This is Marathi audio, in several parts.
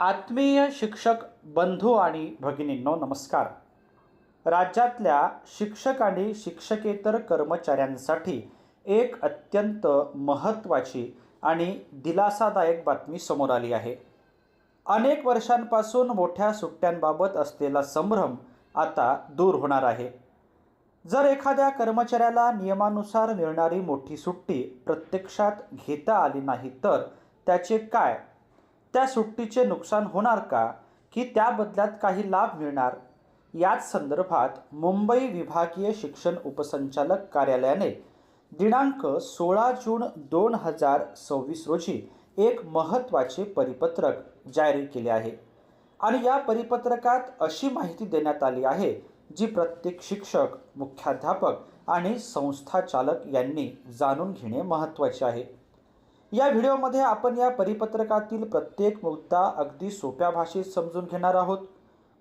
आत्मीय शिक्षक बंधू आणि भगिनींनो नमस्कार. राज्यातल्या शिक्षक आणि शिक्षकेतर कर्मचाऱ्यांसाठी एक अत्यंत महत्त्वाची आणि दिलासादायक बातमी समोर आली आहे. अनेक वर्षांपासून मोठ्या सुट्ट्यांबाबत असलेला संभ्रम आता दूर होणार आहे. जर एखाद्या कर्मचाऱ्याला नियमानुसार मिळणारी मोठी सुट्टी प्रत्यक्षात घेता आली नाही तर त्याचे काय? त्या सुट्टीचे नुकसान होणार का की त्या बदल्यात काही लाभ मिळणार? याच संदर्भात मुंबई विभागीय शिक्षण उपसंचालक कार्यालयाने दिनांक 16 जून 2026 रोजी एक महत्त्वाचे परिपत्रक जारी केले आहे. आणि या परिपत्रकात अशी माहिती देण्यात आली आहे जी प्रत्येक शिक्षक, मुख्याध्यापक आणि संस्था चालक यांनी जाणून घेणे महत्त्वाचे आहे. या व्हिडिओमध्ये आपण या परिपत्रकातील प्रत्येक मुद्दा अगदी सोप्या भाषेत समजून घेणार आहोत.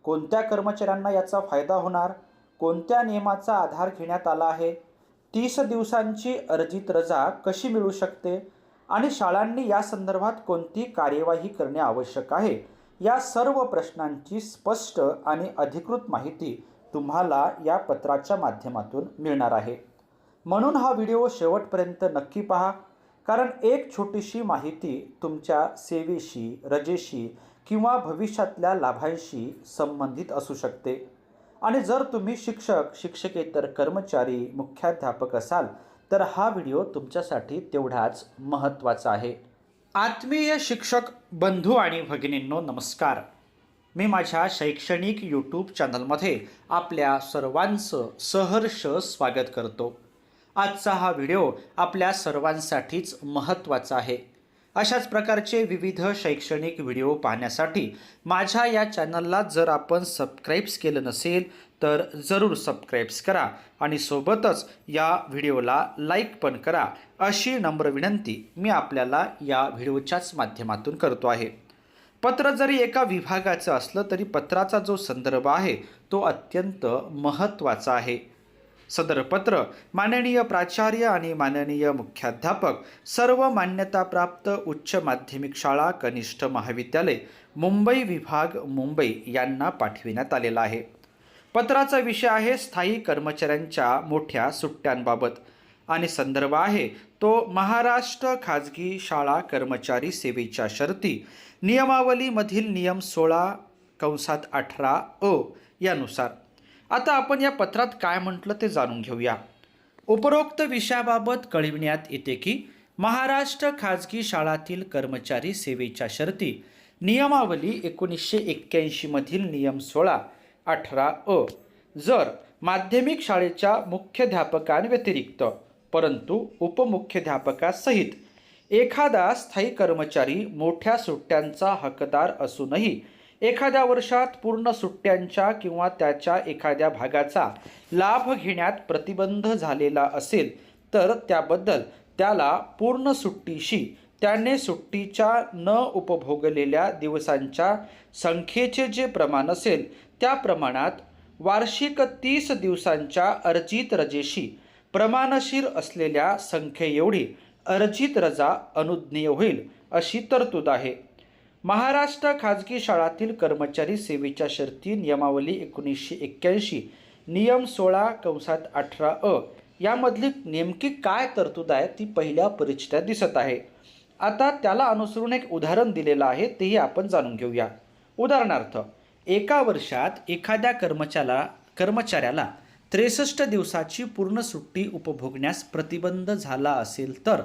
कोणत्या कर्मचाऱ्यांना याचा फायदा होणार, कोणत्या नियमाचा आधार घेण्यात आला आहे, 30 दिवसांची अर्जित रजा कशी मिळू शकते आणि शाळांनी या संदर्भात कोणती कार्यवाही करणे आवश्यक आहे, या सर्व प्रश्नांची स्पष्ट आणि अधिकृत माहिती तुम्हाला या पत्राच्या माध्यमातून मिळणार आहे. म्हणून हा व्हिडिओ शेवटपर्यंत नक्की पहा, कारण एक छोटीशी माहिती तुमच्या सेवेशी, रजेशी किंवा भविष्यातल्या लाभांशी संबंधित असू शकते. आणि जर तुम्ही शिक्षक, शिक्षकेतर कर्मचारी, मुख्याध्यापक असाल तर हा व्हिडिओ तुमच्यासाठी तेवढाच महत्त्वाचा आहे. आत्मीय शिक्षक बंधू आणि भगिनींनो नमस्कार. मी माझ्या शैक्षणिक यूट्यूब चॅनलमध्ये आपल्या सर्वांचं सहर्ष स्वागत करतो. आजचा हा व्हिडिओ आपल्या सर्वांसाठीच महत्त्वाचा आहे. अशाच प्रकारचे विविध शैक्षणिक व्हिडिओ पाहण्यासाठी माझ्या या चॅनलला जर आपण सबस्क्राईब्स केलं नसेल तर जरूर सबस्क्राईब्स करा आणि सोबतच या व्हिडिओला लाईक पण करा, अशी नम्र विनंती मी आपल्याला या व्हिडिओच्याच माध्यमातून करतो आहे. पत्र जरी एका विभागाचं असलं तरी पत्राचा जो संदर्भ आहे तो अत्यंत महत्त्वाचा आहे. सदर पत्र माननीय प्राचार्य आणि माननीय मुख्याध्यापक, सर्व मान्यताप्राप्त उच्च माध्यमिक शाळा, कनिष्ठ महाविद्यालय, मुंबई विभाग, मुंबई यांना पाठविण्यात आलेला आहे. पत्राचा विषय आहे स्थायी कर्मचाऱ्यांच्या मोठ्या सुट्ट्यांबाबत आणि संदर्भ आहे तो महाराष्ट्र खाजगी शाळा कर्मचारी सेवेच्या शर्ती नियमावलीमधील नियम 16(18) अ यानुसार. आता आपण या पत्रात काय म्हटलं ते जाणून घेऊया. उपरोक्त विषयाबाबत कळविण्यात येते की महाराष्ट्र खाजगी शाळातील कर्मचारी सेवेच्या शर्ती नियमावली 1981 मधील नियम 16(18) अ जर माध्यमिक शाळेच्या मुख्याध्यापकांव्यतिरिक्त परंतु उपमुख्याध्यापकासहित एखादा स्थायी कर्मचारी मोठ्या सुट्ट्यांचा हकदार असूनही एखाद्या वर्षात पूर्ण सुट्ट्यांच्या किंवा त्याच्या एखाद्या भागाचा लाभ घेण्यात प्रतिबंध झालेला असेल तर त्याबद्दल त्याला पूर्ण सुट्टीशी त्याने सुट्टीच्या न उपभोगलेल्या दिवसांच्या संख्येचे जे प्रमाण असेल त्या प्रमाणात वार्षिक 30 दिवसांच्या अर्जित रजेशी प्रमाणशीर असलेल्या संख्येएवढी अर्जित रजा अनुज्ञेय होईल, अशी तरतूद आहे. महाराष्ट्र खाजगी शाळातील कर्मचारी सेवेच्या शर्ती नियमावली 1981 नियम 16(18) अ यामधली नेमकी काय तरतूद आहे ती पहिल्या परिच्छेदात दिसत आहे. आता त्याला अनुसरून एक उदाहरण दिलेलं आहे, तेही आपण जाणून घेऊया. उदाहरणार्थ, एका वर्षात एखाद्या कर्मचाऱ्याला 63 दिवसाची पूर्ण सुट्टी उपभोगण्यास प्रतिबंध झाला असेल तर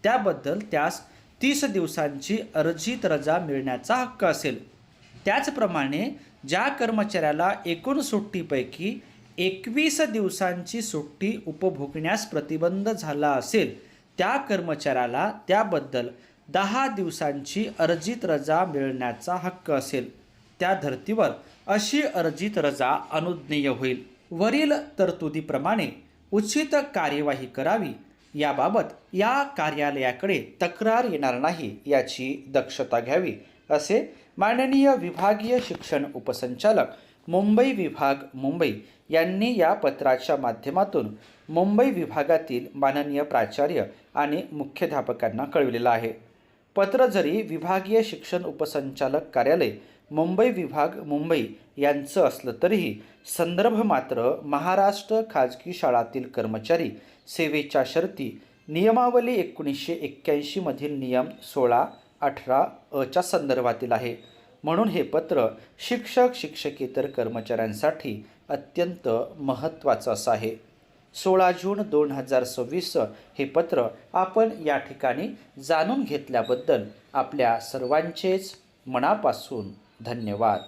त्याबद्दल त्यास 30 दिवसांची अर्जित रजा मिळण्याचा हक्क असेल. त्याचप्रमाणे ज्या कर्मचाऱ्याला एकूण सुट्टीपैकी 21 दिवसांची सुट्टी उपभोगण्यास प्रतिबंध झाला असेल त्या कर्मचाऱ्याला त्याबद्दल 10 दिवसांची अर्जित रजा मिळण्याचा हक्क असेल. त्या धर्तीवर अशी अर्जित रजा अनुज्ञेय होईल. वरील तरतुदीप्रमाणे उचित कार्यवाही करावी याबाबत या कार्यालयाकडे तक्रार येणार नाही याची दक्षता घ्यावी, असे माननीय विभागीय शिक्षण उपसंचालक मुंबई विभाग, मुंबई यांनी या पत्राच्या माध्यमातून मुंबई विभागातील माननीय प्राचार्य आणि मुख्याध्यापकांना कळविलेलं आहे. पत्र जरी विभागीय शिक्षण उपसंचालक कार्यालय मुंबई विभाग मुंबई यांचं असलं तरीही संदर्भ मात्र महाराष्ट्र खाजगी शाळातील कर्मचारी सेवेच्या शर्ती नियमावली 1981 मधील नियम 16-18 च्या संदर्भातील आहे. म्हणून हे पत्र शिक्षक शिक्षकेतर कर्मचाऱ्यांसाठी अत्यंत महत्त्वाचं असं आहे. 16 जून 2026 हे पत्र आपण या ठिकाणी जाणून घेतल्याबद्दल आपल्या सर्वांचेच मनापासून धन्यवाद.